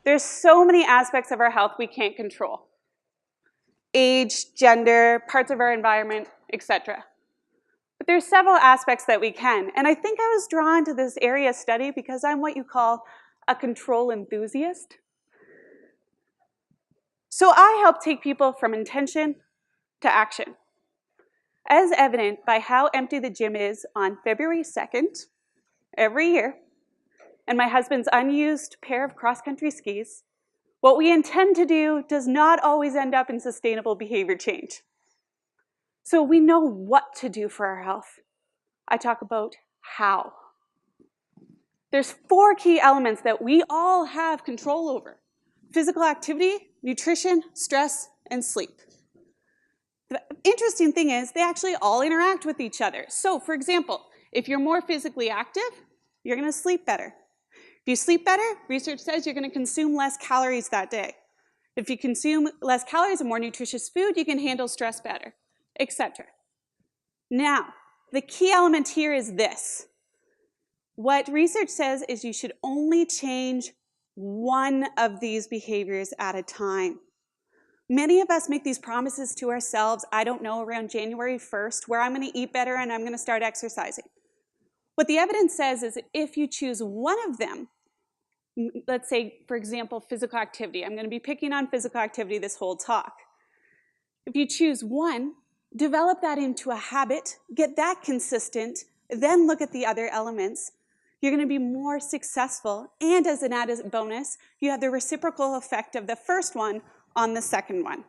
There's so many aspects of our health we can't control. Age, gender, parts of our environment, etc. But there's several aspects that we can. And I think I was drawn to this area of study because I'm what you call a control enthusiast. So I help take people from intention to action, as evident by how empty the gym is on February 2nd every year, and my husband's unused pair of cross-country skis. What we intend to do does not always end up in sustainable behavior change. So we know what to do for our health. I talk about how. There's 4 key elements that we all have control over: physical activity, nutrition, stress, and sleep. The interesting thing is they actually all interact with each other. So for example, if you're more physically active, you're going to sleep better. If you sleep better, research says you're going to consume less calories that day. If you consume less calories and more nutritious food, you can handle stress better, etc. Now, the key element here is this. What research says is you should only change one of these behaviors at a time. Many of us make these promises to ourselves, I don't know, around January 1st, where I'm going to eat better and I'm going to start exercising. What the evidence says is if you choose one of them, let's say, for example, physical activity. I'm going to be picking on physical activity this whole talk. If you choose one, develop that into a habit, get that consistent, then look at the other elements. You're going to be more successful, and as an added bonus, you have the reciprocal effect of the first one on the second one.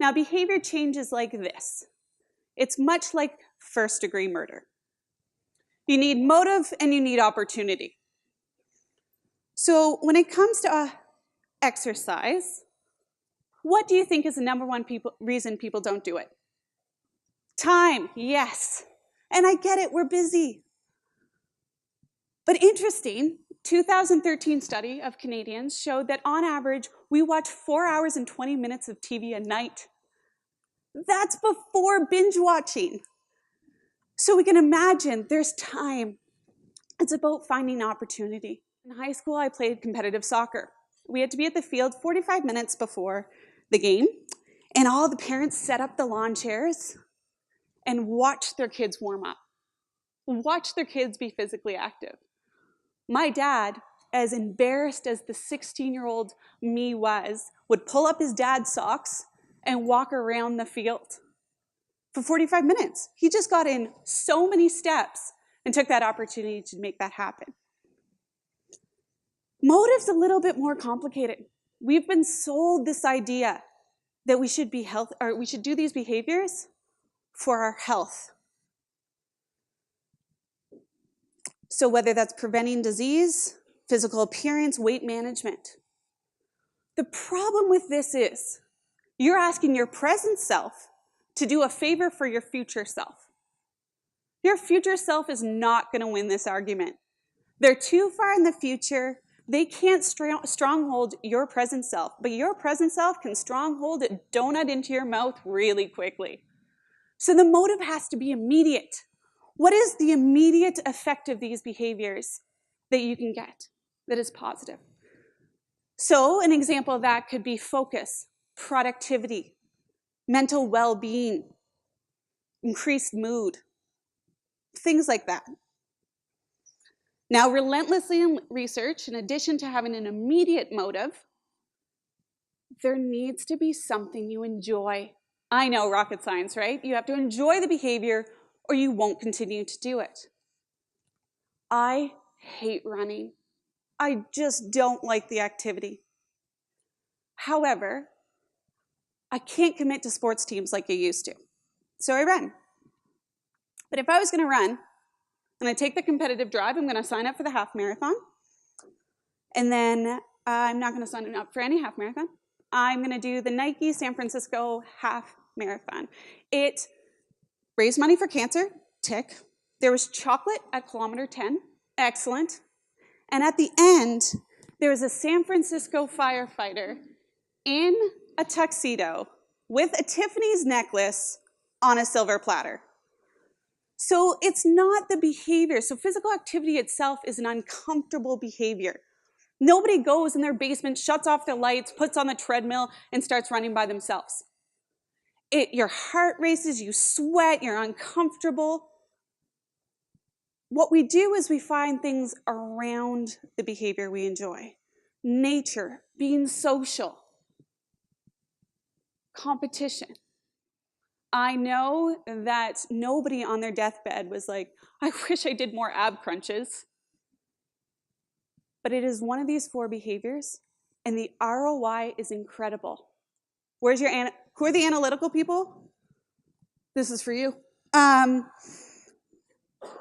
Now, behavior change is like this. It's much like first-degree murder. You need motive and you need opportunity. So when it comes to exercise, what do you think is the number one reason people don't do it? Time, yes. And I get it, we're busy. But interesting, 2013 study of Canadians showed that on average, we watch 4 hours and 20 minutes of TV a night. That's before binge watching. So we can imagine there's time. It's about finding opportunity. In high school, I played competitive soccer. We had to be at the field 45 minutes before the game, and all the parents set up the lawn chairs and watched their kids warm up, watch their kids be physically active. My dad, as embarrassed as the 16-year-old me was, would pull up his dad's socks and walk around the field for 45 minutes. He just got in so many steps and took that opportunity to make that happen. Motive's a little bit more complicated. We've been sold this idea that we should do these behaviors for our health. So whether that's preventing disease, physical appearance, weight management. The problem with this is you're asking your present self to do a favor for your future self. Your future self is not going to win this argument. They're too far in the future. They can't stronghold your present self, but your present self can stronghold a donut into your mouth really quickly. So the motive has to be immediate. What is the immediate effect of these behaviors that you can get that is positive? So an example of that could be focus, productivity, mental well-being, increased mood, things like that. Now, relentlessly in research, in addition to having an immediate motive, there needs to be something you enjoy. I know, rocket science, right? You have to enjoy the behavior or you won't continue to do it. I hate running. I just don't like the activity. However, I can't commit to sports teams like I used to, so I run. But if I was going to run, and I take the competitive drive, I'm going to sign up for the half marathon. And then I'm not going to sign up for any half marathon. I'm going to do the Nike San Francisco half marathon. It raised money for cancer, tick. There was chocolate at kilometer 10, excellent. And at the end, there was a San Francisco firefighter in a tuxedo with a Tiffany's necklace on a silver platter. So it's not the behavior. So physical activity itself is an uncomfortable behavior. Nobody goes in their basement, shuts off the lights, puts on the treadmill, and starts running by themselves. Your heart races, you sweat, you're uncomfortable. What we do is we find things around the behavior we enjoy. Nature, being social, competition. I know that nobody on their deathbed was like, I wish I did more ab crunches. But it is one of these 4 behaviors, and the ROI is incredible. Who are the analytical people? This is for you.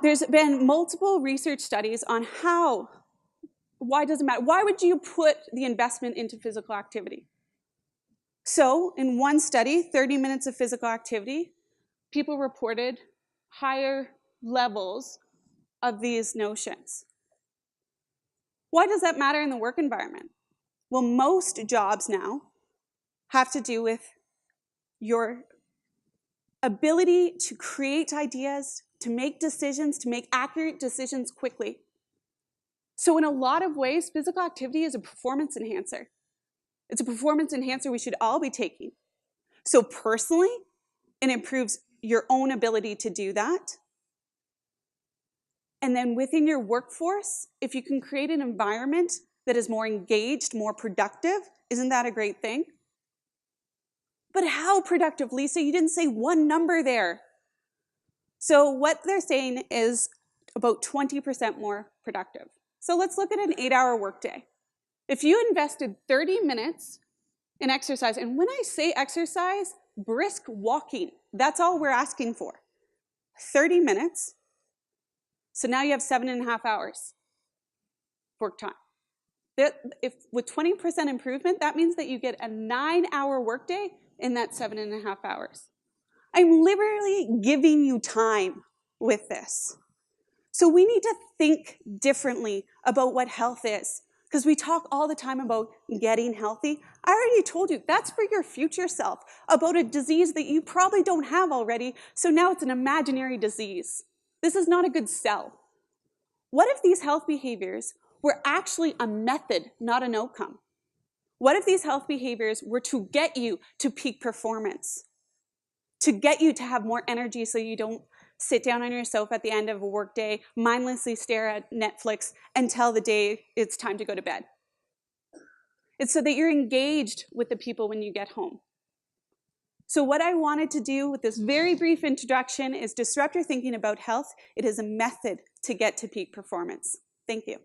There's been multiple research studies on why does it matter? Why would you put the investment into physical activity? So in one study, 30 minutes of physical activity, people reported higher levels of these notions. Why does that matter in the work environment? Well, most jobs now have to do with your ability to create ideas, to make decisions, to make accurate decisions quickly. So in a lot of ways, physical activity is a performance enhancer. It's a performance enhancer we should all be taking. So personally, it improves your own ability to do that. And then within your workforce, if you can create an environment that is more engaged, more productive, isn't that a great thing? But how productive, Lisa? You didn't say one number there. So what they're saying is about 20% more productive. So let's look at an 8-hour workday. If you invested 30 minutes in exercise, and when I say exercise, brisk walking, that's all we're asking for. 30 minutes. So now you have 7.5 hours work time. With 20% improvement, that means that you get a 9-hour workday in that 7.5 hours. I'm literally giving you time with this. So we need to think differently about what health is, because we talk all the time about getting healthy. I already told you, that's for your future self, about a disease that you probably don't have already, so now it's an imaginary disease. This is not a good sell. What if these health behaviors were actually a method, not an outcome? What if these health behaviors were to get you to peak performance? To get you to have more energy so you don't sit down on your sofa at the end of a workday, mindlessly stare at Netflix until the day it's time to go to bed. It's so that you're engaged with the people when you get home. So what I wanted to do with this very brief introduction is disrupt your thinking about health. It is a method to get to peak performance. Thank you.